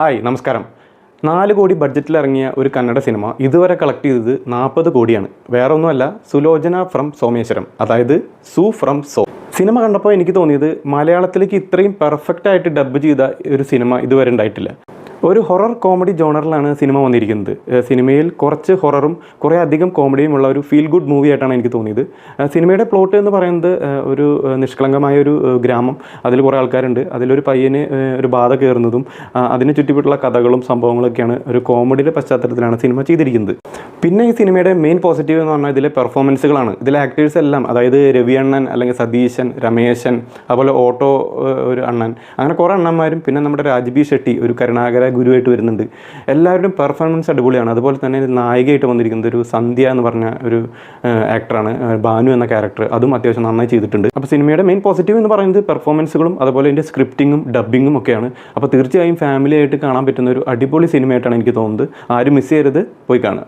Hi നമസ്കാരം. 4 കോടി ബഡ്ജറ്റിൽ ഇറങ്ങിയ ഒരു കന്നഡ സിനിമ ഇതുവരെ കളക്ട് ചെയ്തത് 40 കോടിയാണ്. വേറെ ഒന്നുമല്ല, സുലോചന ഫ്രം സോമേശ്വരം, അതായത് സു ഫ്രം സോ. സിനിമ കണ്ടപ്പോൾ എനിക്ക് തോന്നിയത് മലയാളത്തിലേക്ക് ഇത്രയും പെർഫെക്റ്റ് ആയിട്ട് ഡബ് ചെയ്ത ഒരു സിനിമ ഇതുവരെ ഉണ്ടായിട്ടില്ല. ഒരു ഹൊറർ കോമഡി ജോണറിലാണ് സിനിമ വന്നിരിക്കുന്നത്. സിനിമയിൽ കുറച്ച് ഹൊററും കുറേ അധികം കോമഡിയും ഉള്ള ഒരു ഫീൽ ഗുഡ് മൂവി ആയിട്ടാണ് എനിക്ക് തോന്നിയത്. സിനിമയുടെ പ്ലോട്ട് എന്ന് പറയുന്നത് ഒരു നിഷ്കളങ്കമായ ഒരു ഗ്രാമം, അതിൽ കുറേ ആൾക്കാരുണ്ട്. അതിലൊരു പയ്യന് ഒരു ബാധ കയറുന്നതും അതിന് ചുറ്റിപ്പെട്ടുള്ള കഥകളും സംഭവങ്ങളൊക്കെയാണ് ഒരു കോമഡിയുടെ പശ്ചാത്തലത്തിലാണ് സിനിമ ചെയ്തിരിക്കുന്നത്. പിന്നെ ഈ സിനിമയുടെ മെയിൻ പോസിറ്റീവ് എന്ന് പറഞ്ഞാൽ ഇതിലെ പെർഫോമൻസുകളാണ്. ഇതിലെ ആക്ടേഴ്സ് എല്ലാം, അതായത് രവി അണ്ണൻ അല്ലെങ്കിൽ സതീശൻ, രമേശൻ, അതുപോലെ ഓട്ടോ ഒരു അണ്ണൻ, അങ്ങനെ കുറേ അണ്ണന്മാരും, പിന്നെ നമ്മുടെ രാജ്ബി ഷെട്ടി ഒരു കരുണാകര ഗുരുവായിട്ട് വരുന്നുണ്ട്. എല്ലാവരുടെയും പെർഫോമൻസ് അടിപൊളിയാണ്. അതുപോലെ തന്നെ നായികയായിട്ട് വന്നിരിക്കുന്നത് ഒരു സന്ധ്യ എന്ന് പറഞ്ഞ ഒരു ആക്ടറാണ്, ബാനു എന്ന ക്യാരക്ടർ. അതും അത്യാവശ്യം നന്നായി ചെയ്തിട്ടുണ്ട്. അപ്പോൾ സിനിമയുടെ മെയിൻ പോസിറ്റീവ് എന്ന് പറയുന്നത് പെർഫോമൻസുകളും അതുപോലെ ഇതിൻ്റെ സ്ക്രിപ്റ്റിങ്ങും ഡബ്ബിങ്ങും ഒക്കെയാണ്. അപ്പോൾ തീർച്ചയായും ഫാമിലി ആയിട്ട് കാണാൻ പറ്റുന്ന ഒരു അടിപൊളി സിനിമയായിട്ടാണ് എനിക്ക് തോന്നുന്നത്. ആരും മിസ് ചെയ്യരുത്, പോയി കാണുക.